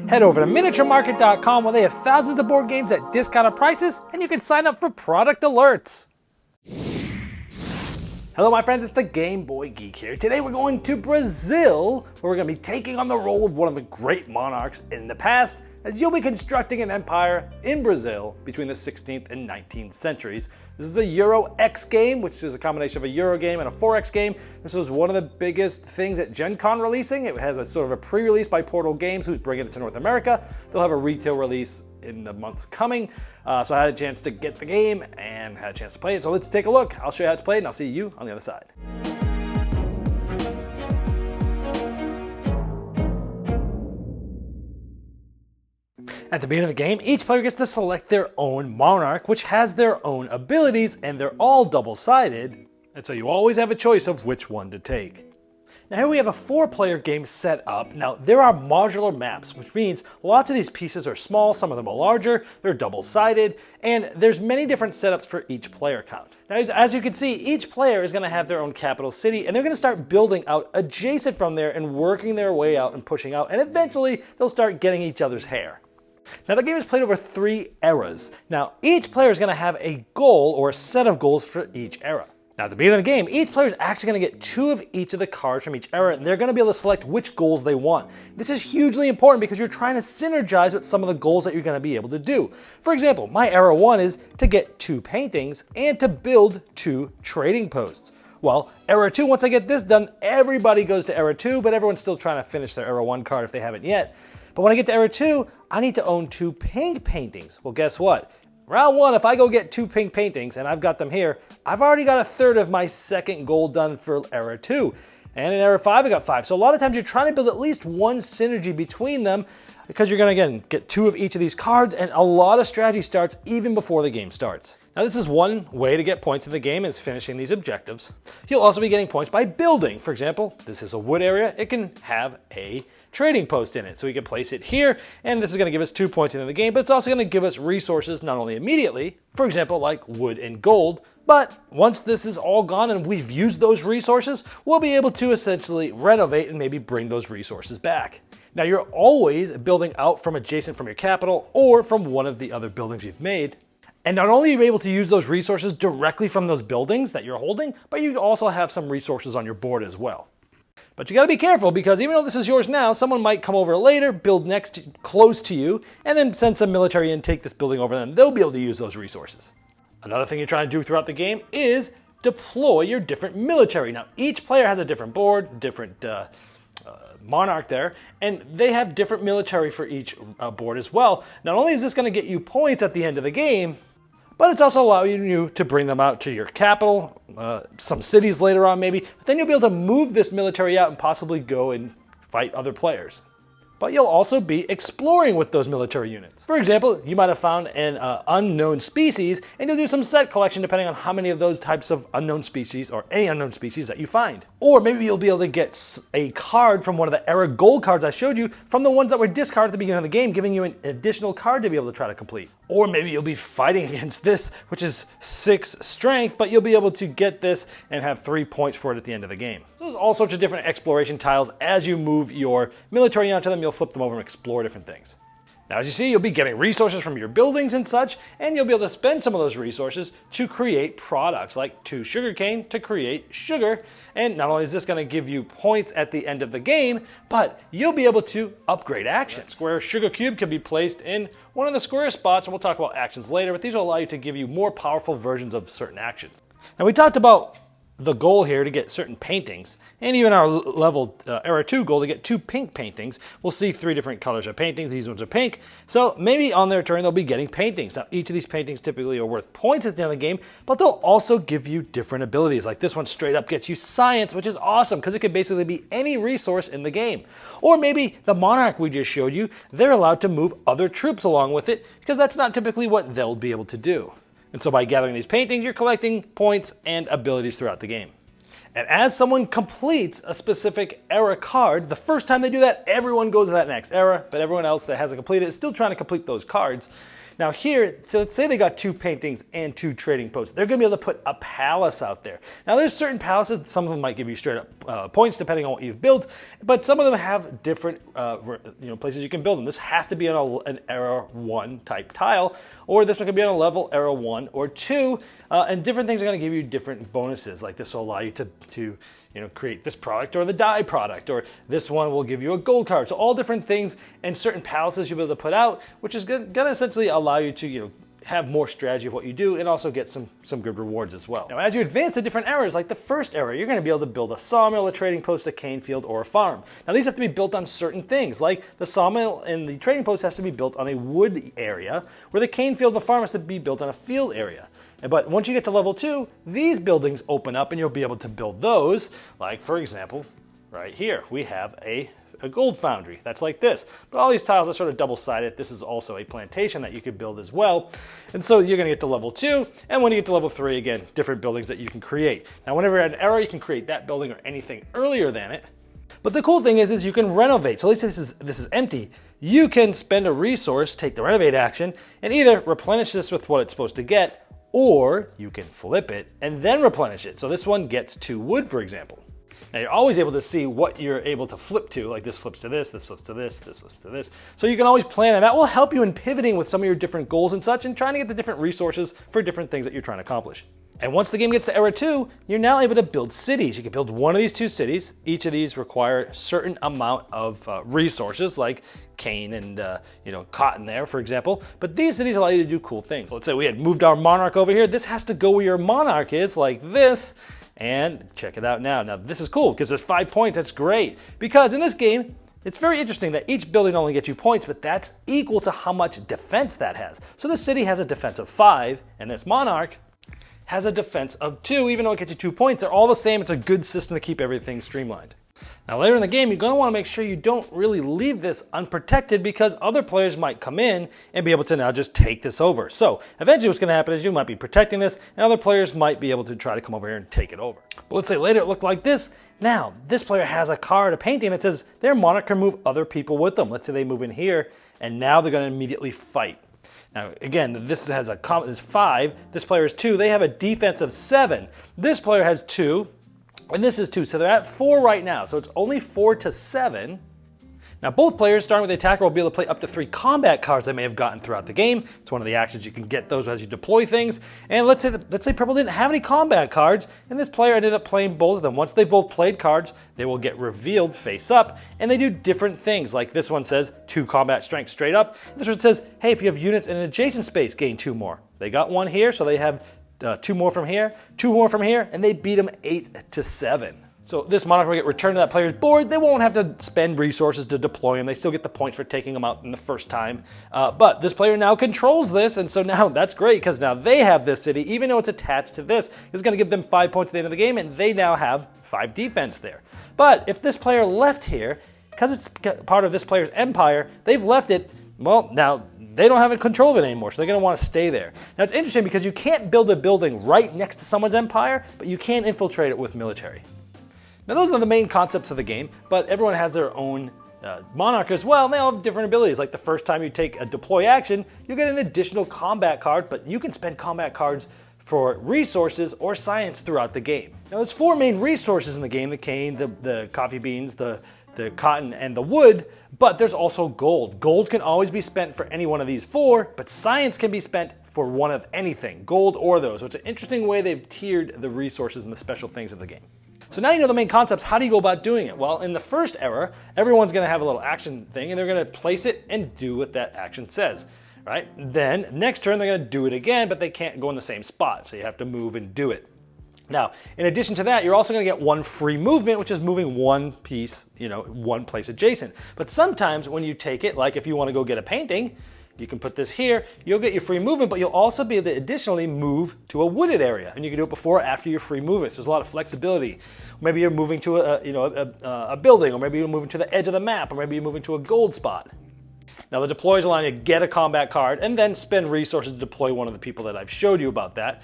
Head over to miniaturemarket.com where they have thousands of board games at discounted prices, and you can sign up for product alerts. Hello my friends, it's the Game Boy Geek here. Today we're going to Brazil, where we're going to be taking on the role of one of the great monarchs in the past, as you'll be constructing an empire in Brazil between the 16th and 19th centuries. This is a Euro X game, which is a combination of a Euro game and a 4X game. This was one of the biggest things at Gen Con releasing. It has a sort of a pre-release by Portal Games, who's bringing it to North America. They'll have a retail release in the months coming. So I had a chance to get the game and had a chance to play it. So let's take a look. I'll show you how it's played and I'll see you on the other side. At the beginning of the game, each player gets to select their own monarch, which has their own abilities, and they're all double-sided, and so you always have a choice of which one to take. Now here we have a 4-player game set up. Now there are modular maps, which means lots of these pieces are small, some of them are larger, they're double-sided, and there's many different setups for each player count. Now as you can see, each player is going to have their own capital city, and they're going to start building out adjacent from there and working their way out and pushing out, and eventually they'll start getting each other's hair. Now the game is played over 3 eras. Now each player is going to have a goal or a set of goals for each era. Now at the beginning of the game, each player is actually going to get 2 of each of the cards from each era, and they're going to be able to select which goals they want. This is hugely important because you're trying to synergize with some of the goals that you're going to be able to do. For example, my era 1 is to get 2 paintings and to build 2 trading posts. Well, era 2, once I get this done, everybody goes to era 2, but everyone's still trying to finish their era 1 card if they haven't yet. But when I get to era 2, I need to own 2 pink paintings. Well, guess what? Round 1, if I go get 2 pink paintings, and I've got them here, I've already got a third of my second goal done for era 2. And in era 5, I got 5. So a lot of times you're trying to build at least one synergy between them, because you're going to, again, get 2 of each of these cards, and a lot of strategy starts even before the game starts. Now this is one way to get points in the game, is finishing these objectives. You'll also be getting points by building. For example, this is a wood area. It can have a trading post in it. So we can place it here, and this is going to give us 2 points into the game, but it's also going to give us resources not only immediately, for example, like wood and gold, but once this is all gone and we've used those resources, we'll be able to essentially renovate and maybe bring those resources back. Now you're always building out from adjacent from your capital or from one of the other buildings you've made. And not only are you able to use those resources directly from those buildings that you're holding, but you also have some resources on your board as well. But you gotta be careful, because even though this is yours now, someone might come over later, build close to you, and then send some military in, take this building over them. They'll be able to use those resources. Another thing you're trying to do throughout the game is deploy your different military. Now each player has a different board, different monarch there, and they have different military for each board as well. Not only is this going to get you points at the end of the game, but it's also allowing you to bring them out to your capital, some cities later on maybe, but then you'll be able to move this military out and possibly go and fight other players. But you'll also be exploring with those military units. For example, you might have found an unknown species, and you'll do some set collection depending on how many of those types of unknown species or any unknown species that you find. Or maybe you'll be able to get a card from one of the era gold cards I showed you from the ones that were discarded at the beginning of the game, giving you an additional card to be able to try to complete. Or maybe you'll be fighting against this, which is 6 strength, but you'll be able to get this and have 3 points for it at the end of the game. So there's all sorts of different exploration tiles. As you move your military onto them, you'll flip them over and explore different things. Now as you see, you'll be getting resources from your buildings and such, and you'll be able to spend some of those resources to create products, like 2 sugarcane to create sugar. And not only is this going to give you points at the end of the game, but you'll be able to upgrade actions, where sugar cube can be placed in one of the square spots, and we'll talk about actions later, but these will allow you to give you more powerful versions of certain actions. Now we talked about the goal here to get certain paintings, and even our level era 2 goal to get 2 pink paintings. We'll see 3 different colors of paintings. These ones are pink, so maybe on their turn they'll be getting paintings. Now each of these paintings typically are worth points at the end of the game, but they'll also give you different abilities. Like this one straight up gets you science, which is awesome because it could basically be any resource in the game. Or maybe the monarch we just showed you, they're allowed to move other troops along with it, because that's not typically what they'll be able to do. And so by gathering these paintings, you're collecting points and abilities throughout the game. And as someone completes a specific era card, the first time they do that, everyone goes to that next era, but everyone else that hasn't completed is still trying to complete those cards. Now here, so let's say they got 2 paintings and 2 trading posts. They're going to be able to put a palace out there. Now there's certain palaces, some of them might give you straight up points depending on what you've built, but some of them have different places you can build them. This has to be on an era 1 type tile, or this one could be on a level era 1 or 2, and different things are going to give you different bonuses. Like this will allow you to create this product or the dye product, or this one will give you a gold card. So all different things and certain palaces you'll be able to put out, which is going to essentially allow you to have more strategy of what you do and also get some good rewards as well. Now, as you advance to different eras, like the first era, you're going to be able to build a sawmill, a trading post, a cane field, or a farm. Now, these have to be built on certain things, like the sawmill and the trading post has to be built on a wood area, where the cane field and the farm has to be built on a field area. But once you get to level 2, these buildings open up and you'll be able to build those. Like, for example, right here, we have a gold foundry. That's like this. But all these tiles are sort of double-sided. This is also a plantation that you could build as well. And so you're going to get to level 2. And when you get to level 3, again, different buildings that you can create. Now, whenever you're at an era, you can create that building or anything earlier than it. But the cool thing is you can renovate. So at least this is empty. You can spend a resource, take the renovate action, and either replenish this with what it's supposed to get, or you can flip it and then replenish it. So this one gets 2 wood, for example. Now you're always able to see what you're able to flip to, like this flips to this flips to this, this flips to this. So you can always plan, and that will help you in pivoting with some of your different goals and such, and trying to get the different resources for different things that you're trying to accomplish. And once the game gets to era 2, you're now able to build cities. You can build one of these 2 cities. Each of these require a certain amount of resources, like cane and cotton there, for example. But these cities allow you to do cool things. So let's say we had moved our monarch over here. This has to go where your monarch is, like this. And check it out now. Now this is cool because there's 5 points. That's great. Because in this game, it's very interesting that each building only gets you points, but that's equal to how much defense that has. So this city has a defense of 5, and this monarch has a defense of 2, even though it gets you 2 points. They're all the same. It's a good system to keep everything streamlined. Now later in the game, you're going to want to make sure you don't really leave this unprotected, because other players might come in and be able to now just take this over. So eventually what's going to happen is you might be protecting this, and other players might be able to try to come over here and take it over. But let's say later it looked like this. Now this player has a card, a painting that says their monarch can move other people with them. Let's say they move in here, and now they're going to immediately fight. Now, again, this has is 5. This player is 2. They have a defense of 7. This player has 2, and this is 2. So they're at 4 right now. So it's only 4 to 7. Now, both players, starting with the attacker, will be able to play up to 3 combat cards they may have gotten throughout the game. It's one of the actions. You can get those as you deploy things. And let's say Purple didn't have any combat cards, and this player ended up playing both of them. Once they both played cards, they will get revealed face up, and they do different things. Like this one says 2 combat strength straight up. This one says, hey, if you have units in an adjacent space, gain 2 more. They got 1 here, so they have 2 more from here, 2 more from here, and they beat them 8 to 7. So this monarch will get returned to that player's board. They won't have to spend resources to deploy him. They still get the points for taking them out in the first time. But this player now controls this, and so now that's great because now they have this city, even though it's attached to this. It's going to give them 5 points at the end of the game, and they now have 5 defense there. But if this player left here, because it's part of this player's empire, they've left it, well, now they don't have control of it anymore, so they're going to want to stay there. Now it's interesting because you can't build a building right next to someone's empire, but you can infiltrate it with military. Now those are the main concepts of the game, but everyone has their own monarch as well, and they all have different abilities. Like the first time you take a deploy action, you get an additional combat card, but you can spend combat cards for resources or science throughout the game. Now there's 4 main resources in the game: the cane, the coffee beans, the cotton, and the wood, but there's also gold. Gold can always be spent for any one of these 4, but science can be spent for one of anything, gold or those. So it's an interesting way they've tiered the resources and the special things of the game. So now you know the main concepts. How do you go about doing it? Well, in the first era, everyone's going to have a little action thing, and they're going to place it and do what that action says, right? Then next turn, they're going to do it again, but they can't go in the same spot, so you have to move and do it. Now, in addition to that, you're also going to get 1 free movement, which is moving 1 piece, 1 place adjacent. But sometimes when you take it, like if you want to go get a painting, you can put this here, you'll get your free movement, but you'll also be able to additionally move to a wooded area. And you can do it before or after your free movement. So there's a lot of flexibility. Maybe you're moving to a building, or maybe you're moving to the edge of the map, or maybe you're moving to a gold spot. Now the deploys allow you to get a combat card and then spend resources to deploy one of the people that I've showed you about that.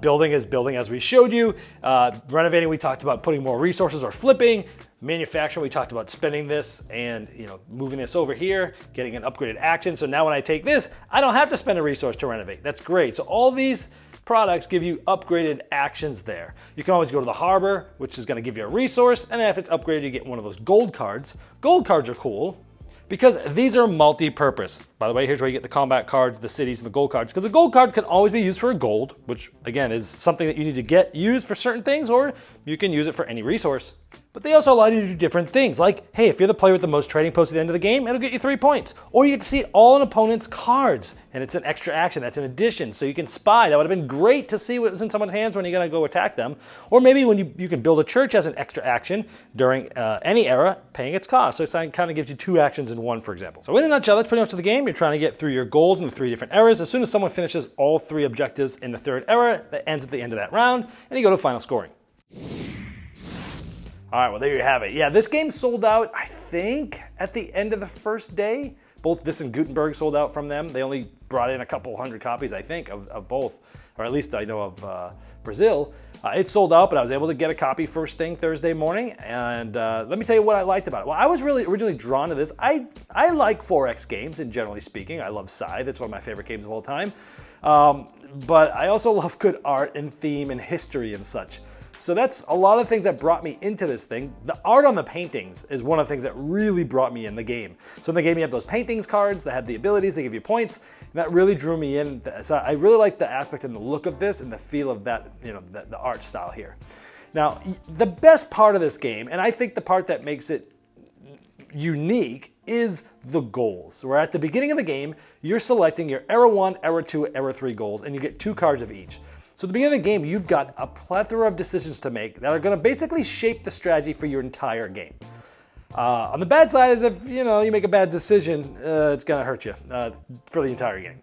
Building is building as we showed you. Renovating, we talked about putting more resources or flipping. Manufacturing, we talked about spending this and moving this over here, getting an upgraded action. So now when I take this, I don't have to spend a resource to renovate. That's great. So all these products give you upgraded actions there. You can always go to the harbor, which is going to give you a resource, and then if it's upgraded, you get one of those gold cards. Gold cards are cool because these are multi-purpose. By the way, here's where you get the combat cards, the cities, and the gold cards, because a gold card can always be used for a gold, which again is something that you need to get used for certain things, or you can use it for any resource. But they also allow you to do different things, like, hey, if you're the player with the most trading posts at the end of the game, it'll get you 3 points. Or you get to see all an opponent's cards, and it's an extra action, that's an addition, so you can spy. That would have been great to see what was in someone's hands when you're gonna go attack them. Or maybe when you can build a church as an extra action during any era, paying its cost. So it kind of gives you 2 actions in 1, for example. So in a nutshell, that's pretty much the game. You're trying to get through your goals in the 3 different eras. As soon as someone finishes all 3 objectives in the 3rd era, that ends at the end of that round, and you go to final scoring. All right, well, there you have it. Yeah, this game sold out, I think, at the end of the first day. Both this and Gutenberg sold out from them. They only brought in a couple hundred copies, I think, of both, or at least I know of Brazil. It sold out, but I was able to get a copy first thing Thursday morning, and let me tell you what I liked about it. Well, I was really originally drawn to this. I like 4X games, and generally speaking. I love Scythe. It's one of my favorite games of all time. But I also love good art and theme and history and such. So that's a lot of things that brought me into this thing. The art on the paintings is one of the things that really brought me in the game. So in the game you have those paintings cards that have the abilities, they give you points, and that really drew me in. So I really like the aspect and the look of this and the feel of that, the art style here. Now, the best part of this game, and I think the part that makes it unique, is the goals. Where at the beginning of the game, you're selecting your Era 1, Era 2, Era 3 goals, and you get 2 cards of each. So at the beginning of the game, you've got a plethora of decisions to make that are going to basically shape the strategy for your entire game. On the bad side is if you make a bad decision, it's going to hurt you for the entire game.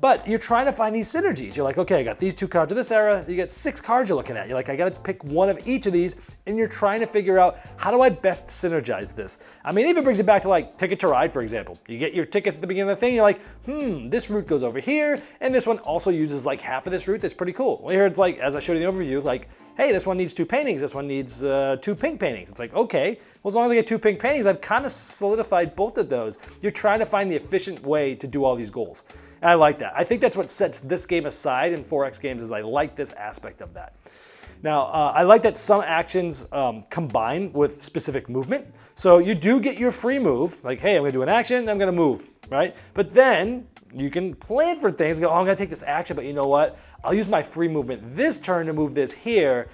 But you're trying to find these synergies. You're like, okay, I got these 2 cards of this era. You get 6 cards you're looking at. You're like, I got to pick one of each of these, and you're trying to figure out, how do I best synergize this? I mean, it even brings it back to like Ticket to Ride, for example. You get your tickets at the beginning of the thing. You're like, this route goes over here, and this one also uses like half of this route. That's pretty cool. Well, here it's like, as I showed you in the overview, like, hey, this one needs 2 paintings, this one needs 2 pink paintings. It's like, okay, well, as long as I get 2 pink paintings, I've kind of solidified both of those. You're trying to find the efficient way to do all these goals. And I like that. I think that's what sets this game aside in 4X games, is I like this aspect of that. Now, I like that some actions combine with specific movement. So you do get your free move, like, hey, I'm gonna do an action, I'm gonna move, right? But then you can plan for things, go, oh, I'm gonna take this action, but you know what? I'll use my free movement this turn to move this here,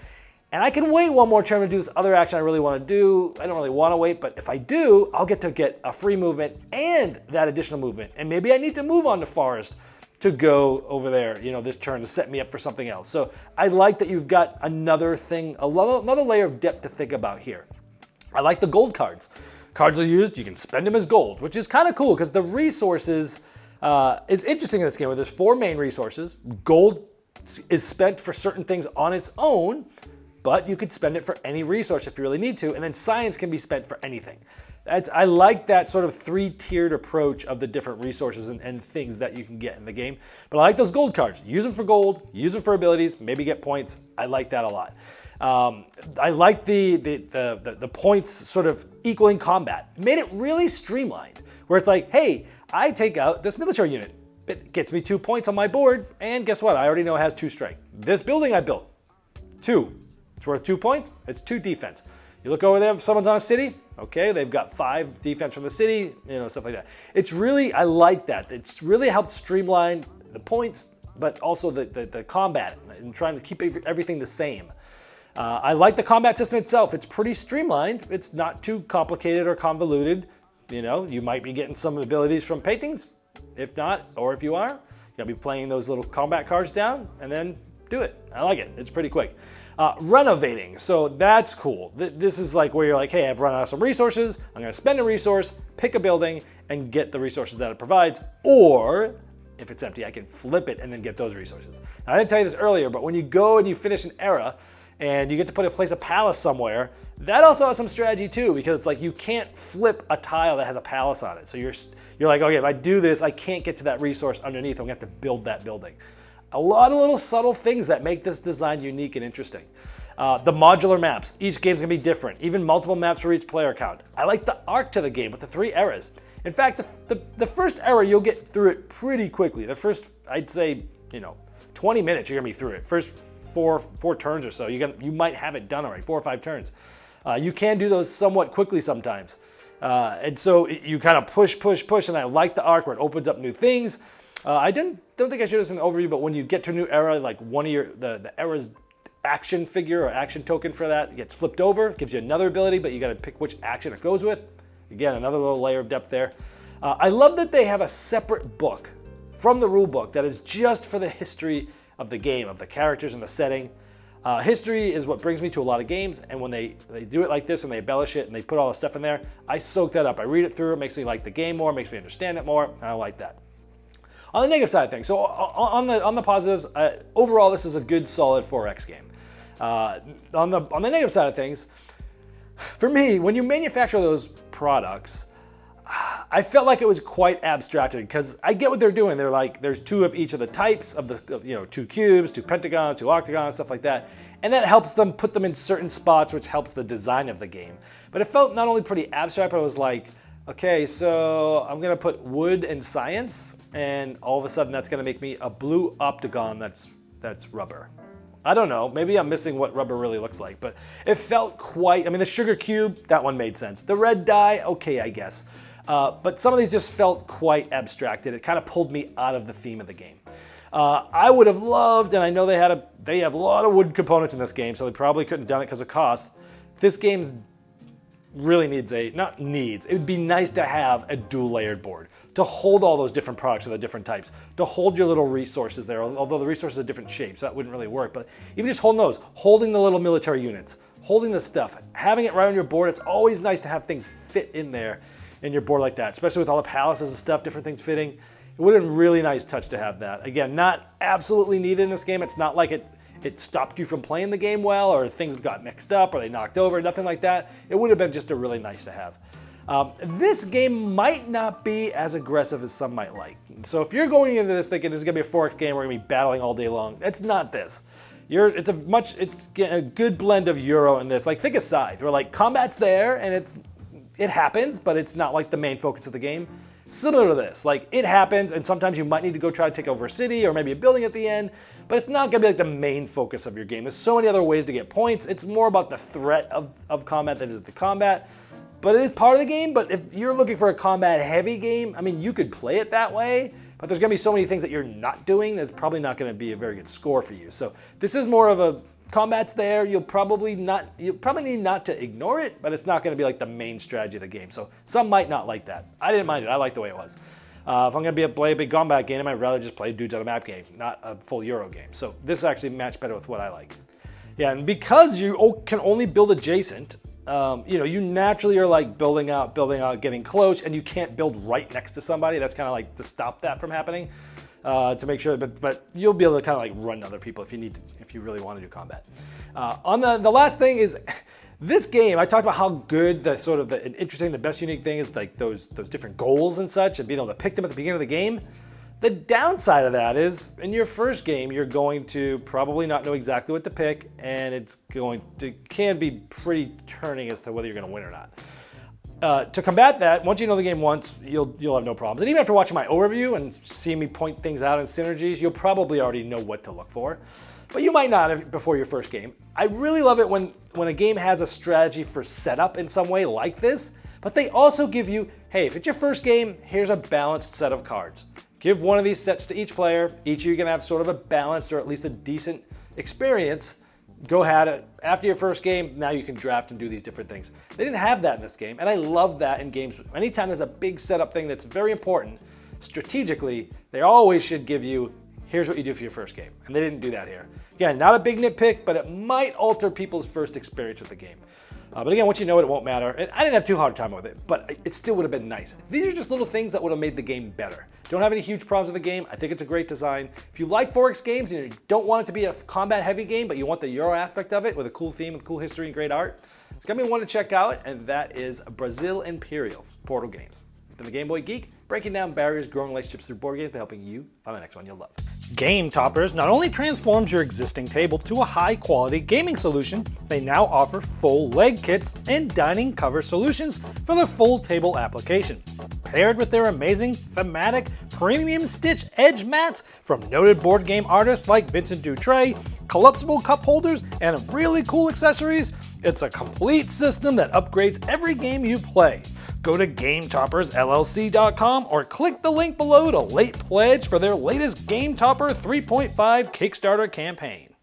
and I can wait one more turn to do this other action I really want to do. I don't really want to wait, but if I do, I'll get to get a free movement and that additional movement. And maybe I need to move on to forest to go over there, this turn to set me up for something else. So I like that you've got another thing, another layer of depth to think about here. I like the gold cards. Cards are used, you can spend them as gold, which is kind of cool because the resources, it's interesting in this game where there's 4 main resources. Gold is spent for certain things on its own, but you could spend it for any resource if you really need to, and then science can be spent for anything. I like that sort of 3-tiered approach of the different resources and things that you can get in the game. But I like those gold cards. Use them for gold, use them for abilities, maybe get points. I like that a lot. I like the points sort of equaling combat. It made it really streamlined, where it's like, hey, I take out this military unit. It gets me 2 points on my board, and guess what? I already know it has 2 strength. This building I built, 2. It's worth 2 points. It's 2 defense. You look over there, if someone's on a city, okay, they've got 5 defense from the city, stuff like that. It's really, I like that. It's really helped streamline the points, but also the combat and trying to keep everything the same. I like the combat system itself. It's pretty streamlined. It's not too complicated or convoluted. You might be getting some abilities from paintings. If not, or if you are, you'll be playing those little combat cards down and then do it. I like it. It's pretty quick. Renovating, so that's cool. This is like where you're like, hey, I've run out of some resources, I'm gonna spend a resource, pick a building, and get the resources that it provides, or if it's empty, I can flip it and then get those resources. Now, I didn't tell you this earlier, but when you go and you finish an era, and you get to place a palace somewhere, that also has some strategy too, because it's like you can't flip a tile that has a palace on it. So you're like, okay, if I do this, I can't get to that resource underneath, I'm gonna have to build that building. A lot of little subtle things that make this design unique and interesting. The modular maps. Each game's gonna be different, even multiple maps for each player count. I like the arc to the game with the 3 eras. In fact, the first era, you'll get through it pretty quickly. The first, I'd say, 20 minutes, you're gonna be through it. First four turns or so, you might have it done already, 4 or 5 turns. You can do those somewhat quickly sometimes. And so you kind of push, and I like the arc where it opens up new things. I don't think I showed this in the overview, but when you get to a new era, like one of the era's action figure or action token for that gets flipped over, gives you another ability, but you got to pick which action it goes with. Again, another little layer of depth there. I love that they have a separate book from the rule book that is just for the history of the game, of the characters and the setting. History is what brings me to a lot of games, and when they do it like this and they embellish it and they put all the stuff in there, I soak that up. I read it through, it makes me like the game more, makes me understand it more, and I like that. On the negative side of things, so on the positives, overall this is a good solid 4X game. On the negative side of things, for me, when you manufacture those products, I felt like it was quite abstracted because I get what they're doing. They're like, there's 2 of each of the types of 2 cubes, 2 pentagons, 2 octagons, stuff like that. And that helps them put them in certain spots, which helps the design of the game. But it felt not only pretty abstract, but it was like, okay, so I'm gonna put wood and science, and all of a sudden that's gonna make me a blue octagon that's rubber. I don't know, maybe I'm missing what rubber really looks like, but it felt quite, the sugar cube, that one made sense. The red dye, okay, I guess. But some of these just felt quite abstracted. It kind of pulled me out of the theme of the game. I would have loved, and I know they have a lot of wood components in this game, so they probably couldn't have done it because of cost. This game's really needs it would be nice to have a dual layered board to hold all those different products of the different types, to hold your little resources there, although the resources are different shapes, so that wouldn't really work. But even just holding those, holding the little military units, holding the stuff, having it right on your board, it's always nice to have things fit in there in your board like that, especially with all the palaces and stuff, different things fitting. It would have been a really nice touch to have that. Again, not absolutely needed in this game. It's not like it stopped you from playing the game well, or things got mixed up, or they knocked over, nothing like that. It would have been just a really nice to have. This game might not be as aggressive as some might like. So if you're going into this thinking this is gonna be a 4X game, we're gonna be battling all day long, it's not this. It's a good blend of Euro in this. Like think of Scythe, where like combat's there and it happens, but it's not like the main focus of the game. Similar to this, like it happens, and sometimes you might need to go try to take over a city or maybe a building at the end, but it's not gonna be like the main focus of your game. There's so many other ways to get points. It's more about the threat of combat than it is the combat, but it is part of the game. But if you're looking for a combat heavy game, you could play it that way, but there's gonna be so many things that you're not doing that's probably not gonna be a very good score for you. So this is more of a combat's there, you'll probably need not to ignore it, but it's not going to be like the main strategy of the game. So some might not like that. I didn't mind it. I like the way it was. If I'm going to play a big combat game, I'd rather just play dudes on a map game, not a full Euro game. So this actually matched better with what I like. Yeah, and because you can only build adjacent, you naturally are like building out, getting close, and you can't build right next to somebody. That's kind of like to stop that from happening. To make sure, but you'll be able to kind of like run other people if you really want to do combat. On the last thing is this game. I talked about how good the interesting, the best unique thing is like those different goals and such, and being able to pick them at the beginning of the game. The downside of that is in your first game, you're going to probably not know exactly what to pick, and it can be pretty turning as to whether you're going to win or not. To combat that, once you know the game once, you'll have no problems. And even after watching my overview and seeing me point things out in synergies, you'll probably already know what to look for. But you might not before your first game. I really love it when a game has a strategy for setup in some way like this, but they also give you, hey, if it's your first game, here's a balanced set of cards. Give one of these sets to each player. Each of you can have sort of a balanced or at least a decent experience. Go at it. After your first game, now you can draft and do these different things. They didn't have that in this game, and I love that in games. Anytime there's a big setup thing that's very important, strategically, they always should give you, here's what you do for your first game. And they didn't do that here. Again, not a big nitpick, but it might alter people's first experience with the game. But again, once you know it, it won't matter. And I didn't have too hard a time with it, but it still would have been nice. These are just little things that would have made the game better. Don't have any huge problems with the game. I think it's a great design. If you like 4X games and you don't want it to be a combat-heavy game, but you want the Euro aspect of it with a cool theme, with cool history and great art, it's going to be one to check out, and that is Bezier Imperial, Portal Games. From the Game Boy Geek, breaking down barriers, growing relationships through board games, by helping you find the next one you'll love. Game Toppers not only transforms your existing table to a high-quality gaming solution, they now offer full leg kits and dining cover solutions for the full table application. Paired with their amazing, thematic, premium stitch edge mats from noted board game artists like Vincent Dutray, collapsible cup holders, and really cool accessories, it's a complete system that upgrades every game you play. Go to GameToppersLLC.com or click the link below to late pledge for their latest Game Topper 3.5 Kickstarter campaign.